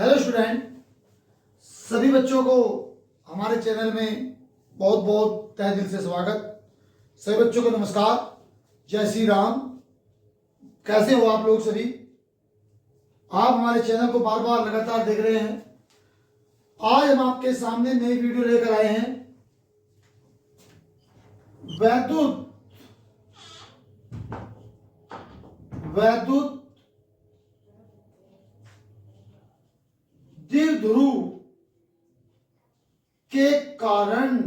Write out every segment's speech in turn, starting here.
Hello student, सभी बच्चों को हमारे चैनल में बहुत बहुत तहे दिल से स्वागत। सभी बच्चों को नमस्कार, जय श्री राम। कैसे हो आप लोग सभी? आप हमारे चैनल को बार बार लगातार देख रहे हैं। आज हम आपके सामने नई वीडियो लेकर आए हैं। वैद्युत द्विध्रुव के कारण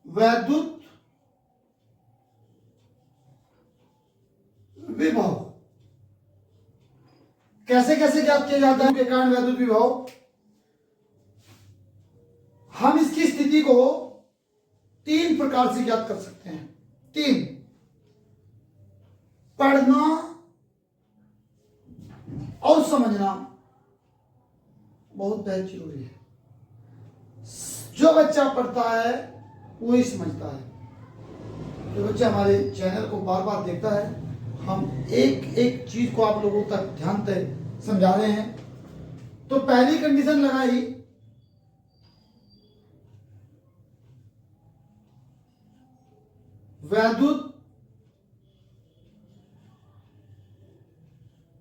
वैद्युत विभव कैसे कैसे ज्ञात किया जाता है? के कारण वैद्युत विभव, हम इसकी स्थिति को तीन प्रकार से ज्ञात कर सकते हैं। तीन, पढ़ना और समझना बहुत बेहद जरूरी है। जो बच्चा पढ़ता है वो ही समझता है। जो बच्चा हमारे चैनल को बार बार देखता है, हम एक एक चीज को आप लोगों तक ध्यान से समझा रहे हैं। तो पहली कंडीशन लगाई, वैद्युत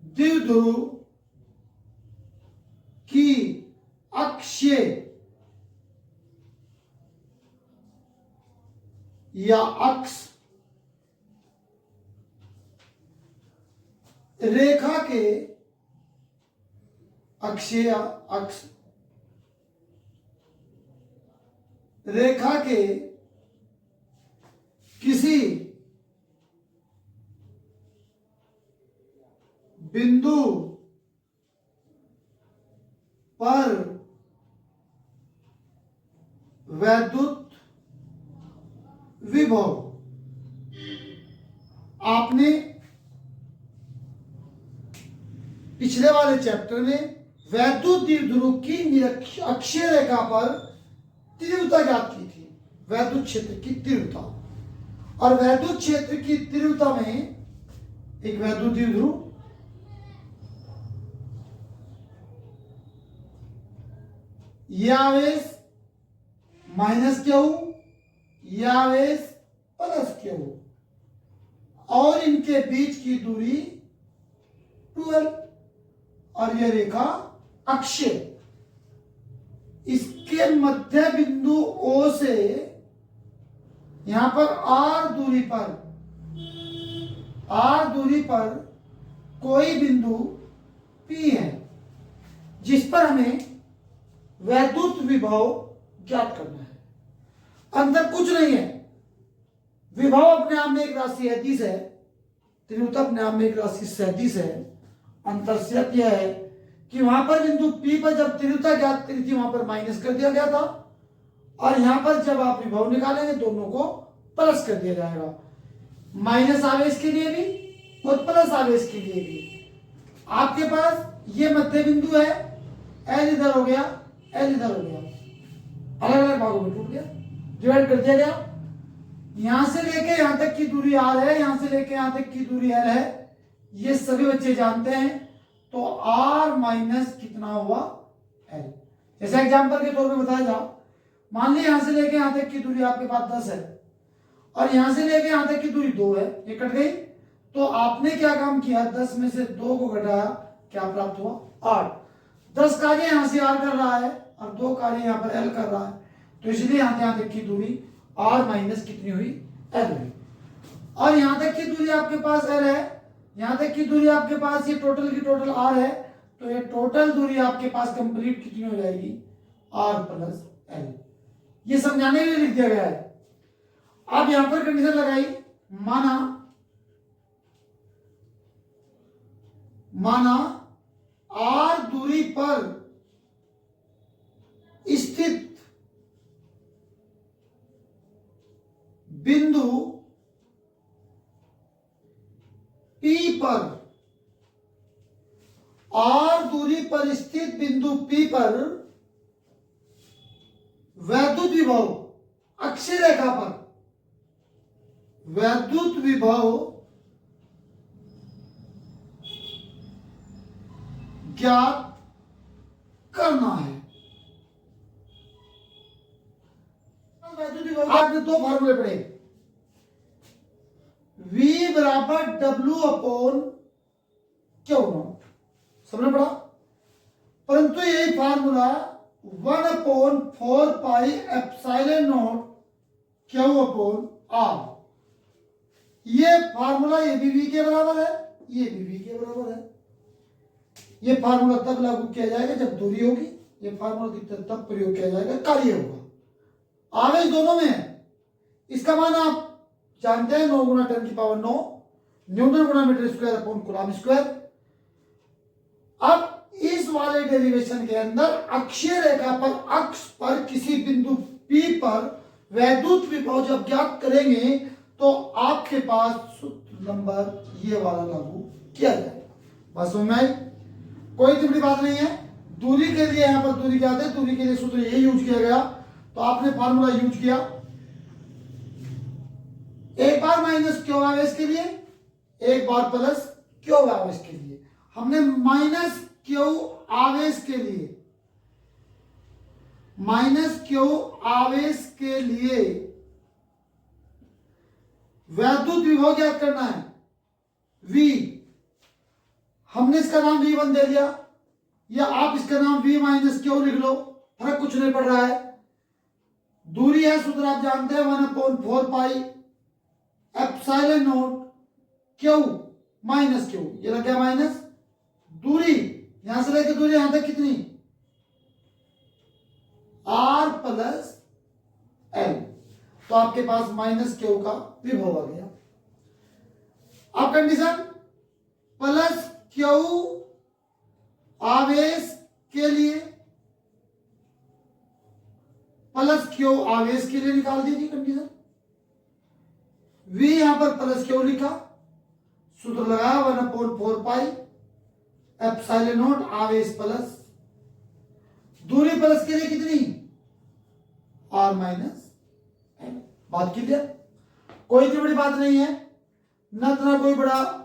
द्विध्रुव की अक्षीय या अक्ष रेखा के अक्षीय अक्ष रेखा के किसी बिंदु पर वैद्युत विभव। आपने पिछले वाले चैप्टर में वैद्युत द्विध्रुव की अक्षीय रेखा पर तीव्रता ज्ञात की थी, वैद्युत क्षेत्र की तीव्रता। और वैद्युत क्षेत्र की तीव्रता में एक वैद्युत द्विध्रुव यह आवेश माइनस क्यू, यह आवेश प्लस क्यू, और इनके बीच की दूरी 12, और यह रेखा अक्षीय। इसके मध्य बिंदु O से यहां पर R दूरी पर कोई बिंदु P है, जिस पर हमें वैद्युत विभव ज्ञात करना है। अंतर कुछ नहीं है, विभव अपने आप में एक राशि सदिश है, तीव्रता अपने आप में एक राशि सदिश है। अंतर सिर्फ यह है कि वहां पर बिंदु P पर जब तीव्रता ज्ञात करी थी वहां पर माइनस कर दिया गया था, और यहां पर जब आप विभव निकालेंगे दोनों को प्लस कर दिया जाएगा, माइनस आवेश के लिए भी और प्लस आवेश के लिए भी। आपके पास ये मध्य बिंदु है, L इधर हो गया, L इधर हो गया, अलग अलग भागों में टूट गया, डिवाइड कर दिया गया। यहां से लेके यहां तक की दूरी R है, यहां से लेके यहां तक की दूरी L है, ये सभी बच्चे जानते हैं। तो R माइनस कितना हुआ L। जैसे एग्जांपल के तौर पे बताया जाओ, मान ली यहां से लेके यहां तक की दूरी आपके पास 10 है, और यहां से लेके यहां तक की दूरी 2 है, ये कट गई। तो आपने क्या काम किया, 10 में से 2 को घटाया, क्या प्राप्त हुआ 8। 10 कार्य यहां से R कर रहा है और 2 कार्य यहां पर L कर रहा है, तो इसलिए यहां तक की दूरी R माइनस कितनी हुई, L हुई। और यहां तक की दूरी आपके पास L है, यहां तक की दूरी आपके पास ये टोटल की टोटल R है, तो ये टोटल दूरी आपके पास कंप्लीट कितनी हो जाएगी, R प्लस L। ये समझाने के लिए लिख दिया गया है। अब यहां पर कंडीशन लगाई, माना R दूरी पर स्थित बिंदु P पर, R दूरी पर स्थित बिंदु P पर वैद्युत विभव अक्षीय रेखा पर वैद्युत विभव ज्ञात करना है। आपने दो फॉर्मूले पढ़े, V बराबर W अपॉन क्यू नॉट, सबने पढ़ा। परंतु यही formula 1/4 pi epsilon not Q upon R, ये फार्मूला ये भी V के बराबर है, ये भी V के बराबर है। ये फार्मूला तब लागू किया जाएगा जब दूरी होगी, ये फार्मूला तब प्रयोग किया जाएगा कार्य होगा। आवेश दोनों में है। इसका मान आप जानते हैं 9 × 10⁹ न्यूटन गुणा metre square upon coulomb square. अब इस वाले डेरिवेशन के अंदर अक्षीय रेखा पर अक्ष पर किसी बिंदु P पर वैद्युत विभव जब ज्ञात करेंगे तो आपके पास सूत्र नंबर ये वाला लागू किया जाएगा। बस समझ में आई? कोई इतनी बड़ी बात नहीं है। दूरी के लिए यहां पर दूरी क्या है, दूरी के लिए सूत्र ये यूज किया गया, तो आपने फार्मूला यूज किया। एक बार माइनस क्यू आवेश के लिए, एक बार प्लस क्यू आवेश के लिए। हमने माइनस क्यू आवेश के लिए, माइनस क्यू आवेश के लिए वैद्युत विभव ज्ञात करना है V। हमने इसका नाम V1 दे दिया, या आप इसका नाम V माइनस क्यू लिख लो, फर्क कुछ नहीं पड़ रहा है। दूरी है, सूत्र आप जानते हैं 1/4 pi epsilon not Q minus Q, ये लग गया माइनस। दूरी यहां से लेकर दूरी यहां तक कितनी, R प्लस L, तो आपके पास माइनस क्यू का विभव आ गया। अब कंडीशन प्लस क्यू आवेश के लिए, प्लस क्यू आवेश के लिए निकाल दीजिए कंडीशन। V यहां पर प्लस क्यू लिखा, सूत्र लगाया 1/4 पाई एप्सिलॉन नॉट आवेश प्लस दूरी प्लस के लिए कितनी, R माइनस L। बात क्लियर? कोई इतनी बड़ी बात नहीं है, न इतना कोई बड़ा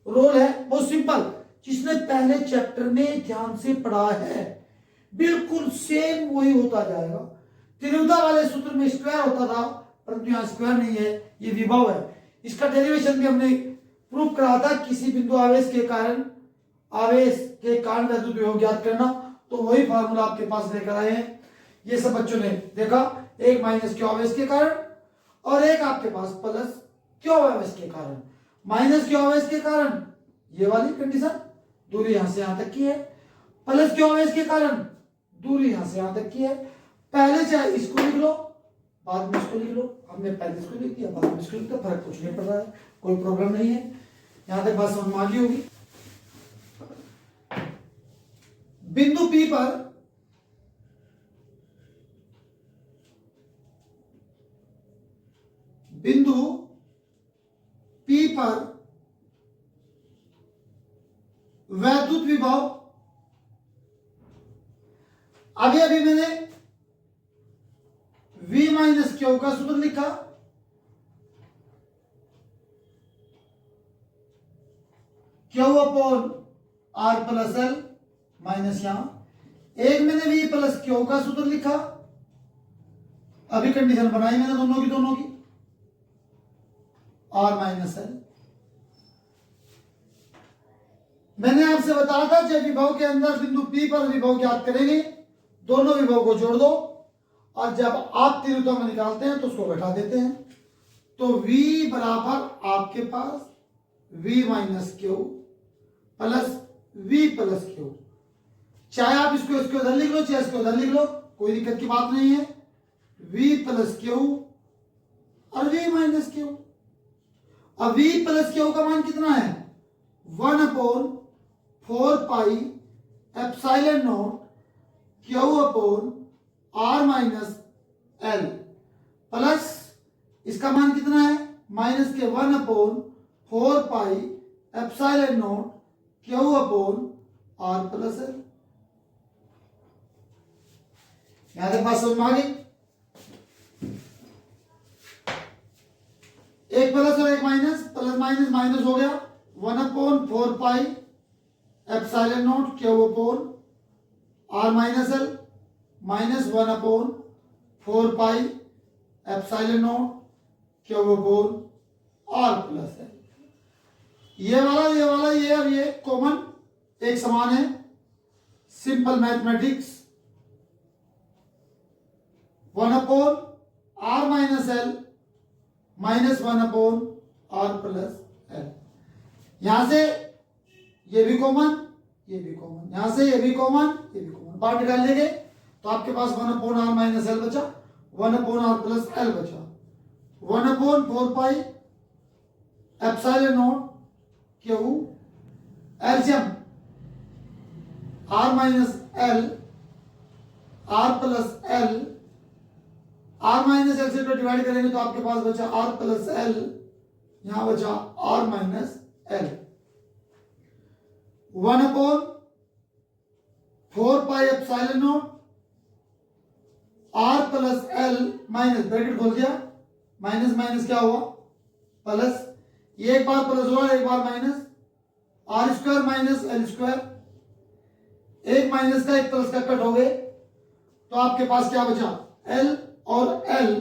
रोल है, बहुत सिंपल। जिसने पहले चैप्टर में ध्यान से पढ़ा है बिल्कुल सेम वही होता जाएगा। तीव्रता वाले सूत्र में स्क्वायर होता था, परंतु यहां स्क्वायर नहीं है, ये विभव है। इसका डेरिवेशन भी हमने प्रूव करा था, किसी बिंदु आवेश के कारण वैद्युत विभव ज्ञात करना, तो वही फार्मूला आपके पास लेकर आए हैं। ये सब बच्चों ने देखा, एक माइनस क्यू आवेश के कारण और एक आपके पास प्लस क्यू आवेश के कारण। माइनस क्यू आवेश के कारण ये वाली कंडीशन, दूरी यहां से यहां तक की है। प्लस क्यू आवेश के कारण दूरी यहां से यहां तक की है। पहले चाहे इसको लिख लो, बाद में इसको लिख लो। हमने पहले इसको लिख दिया, बाद में इसको लिख दिया, फर्क कुछ नहीं पड़ रहा है, कोई प्रॉब्लम नहीं है। यहां तक बात समझ में आ गई होगी। बिंदु P पर वैद्युत विभव, अभी अभी मैंने V माइनस क्यू का सूत्र लिखा, Q upon R plus L minus यहां एक मैंने V प्लस क्यू का सूत्र लिखा। अभी कंडीशन बनाई मैंने दोनों की R माइनस L। मैंने आपसे बताया था जब विभव के अंदर बिंदु P पर विभव ज्ञात करेंगे, दोनों विभव को जोड़ दो और जब आप तीव्रता में निकालते हैं तो उसको घटा देते हैं। तो V बराबर आपके पास V minus Q plus V plus Q. चाहे आप इसको उधर लिख लो, चाहे इसको उधर लिख लो, कोई दिक्कत की बात नहीं है। V प्लस क्यू और V माइनस क्यू। अब V प्लस क्यू का मान कितना है, 1/4 pi epsilon not Q upon R minus L plus इसका मान कितना है, माइनस के 1/4 pi epsilon not Q upon R plus L। यहां तक बात समझ में आ गई? एक प्लस और एक माइनस, प्लस माइनस माइनस हो गया, 1/4 pi epsilon not Q upon r minus l minus 1 upon 4 pi epsilon not Q upon r plus l. ये वाला ये और ये कॉमन एक समान है। Simple mathematics 1 upon r minus l minus 1 upon r plus l. यहां से ये भी कॉमन, ये भी कॉमन, यहां से ये भी कॉमन, ये भी कॉमन, बाहर निकाल लेंगे तो आपके पास 1 अपॉन आर माइनस एल बचा, 1 अपॉन आर प्लस एल बचा, 1 upon 4 pi epsilon not q LCM r minus l r plus l, r minus l से डिवाइड करेंगे तो आपके पास बचा आर प्लस एल, यहां बचा r minus l, 1 upon 4 pi epsilon nought r plus l minus, bracket खोल दिया, minus minus क्या हुआ प्लस, ये एक बार प्लस हुआ एक बार minus, R square minus L square, एक माइनस का एक प्लस का कट हो गए तो आपके पास क्या बचा एल और l,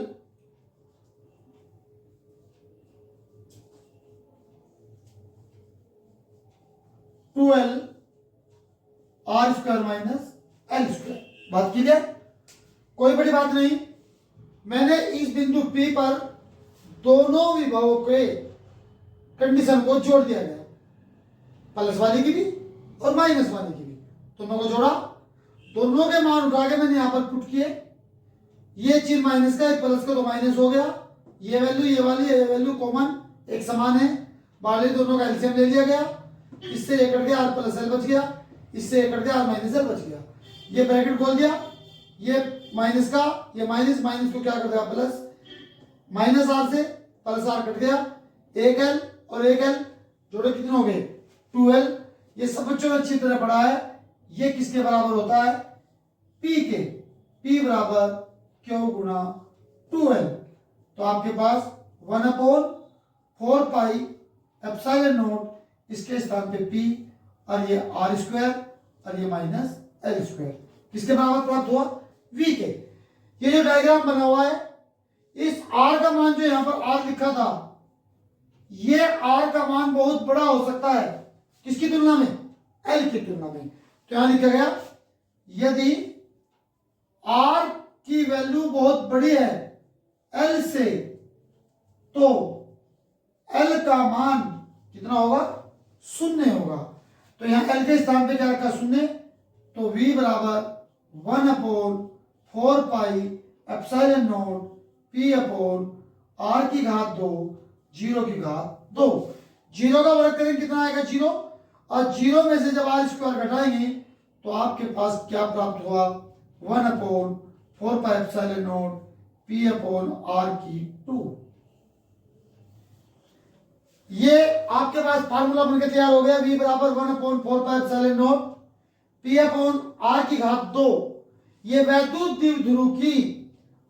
two l r square minus L square. बात की जाए कोई बड़ी बात नहीं। मैंने इस बिंदु P पर दोनों विभवों के कंडीशन को जोड़ दिया गया, प्लस वाली की भी और माइनस वाली की भी, दोनों को जोड़ा, दोनों के मान उठा के मैंने यहां पर पुट किए। ये चीज माइनस का एक प्लस का तो माइनस हो गया, ये वैल्यू ये वाली ये वैल्यू कॉमन एक समान है, बाहरी दोनों का एलसीएम ले लिया गया, इससे ये कट गया आर प्लस एल बच गया, इससे ये कट गया आर माइनस एल बच गया, ये ब्रैकेट खोल दिया, ये माइनस का ये माइनस माइनस को क्या कर देगा प्लस, माइनस आर से प्लस आर कट गया, एक एल और एक एल जोड़े कितने हो गए 2l। ये सब बच्चों ने अच्छी तरह पढ़ा है। ये किसके बराबर होता है P के, P बराबर क्यू गुना 2l। तो आपके पास 1 अपॉन 4 पाई एप्सिलॉन नॉट इसके स्थान पे P और ये आर स्क्वायर और ये माइनस एल स्क्वायर किसके बराबर प्राप्त हुआ V के। ये जो डायग्राम बना हुआ है इस R का मान जो यहां पर R लिखा था, ये R का मान बहुत बड़ा हो सकता है किसकी तुलना में L की तुलना में। तो यहां लिखा गया यदि R की वैल्यू बहुत बड़ी है L से तो L का मान कितना होगा 0 होगा। तो यहां L के स्थान पे क्या रखा 0, तो V बराबर 1 upon 4 pi epsilon not P upon R की घात 2 0 की घात 2। 0 का वर्ग करेंगे कितना आएगा 0, और 0 में से जब आर स्क्वायर घटाएंगे तो आपके पास क्या प्राप्त हुआ 1 upon 4 pi epsilon not P upon R की 2। ये आपके पास फार्मूला बनकर तैयार हो गया, V बराबर 1 upon 4 pi epsilon not P upon R की घात 2। ये वैद्युत द्विध्रुव की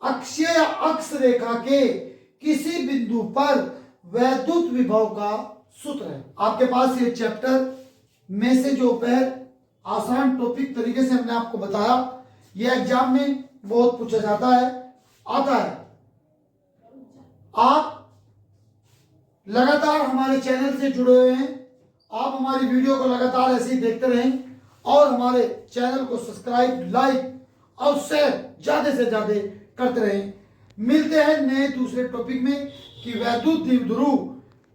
अक्षीय अक्ष रेखा के किसी बिंदु पर वैद्युत विभव का सूत्र है। आपके पास ये चैप्टर में से जो पैर आसान टॉपिक तरीके से हमने आपको बताया, ये एग्जाम में बहुत पूछा जाता है, आता है। आप लगातार हमारे चैनल से जुड़े हुए हैं, आप हमारी वीडियो को लगातार ऐसे ही देखते रहें और हमारे चैनल को सब्सक्राइब, लाइक और शेयर ज्यादा से ज्यादा करते रहें। मिलते हैं नए दूसरे टॉपिक में कि वैद्युत द्विध्रुव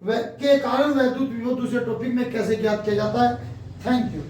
के कारण वैद्युत विभव दूसरे टॉपिक में कैसे ज्ञात किया जाता है। Thank you.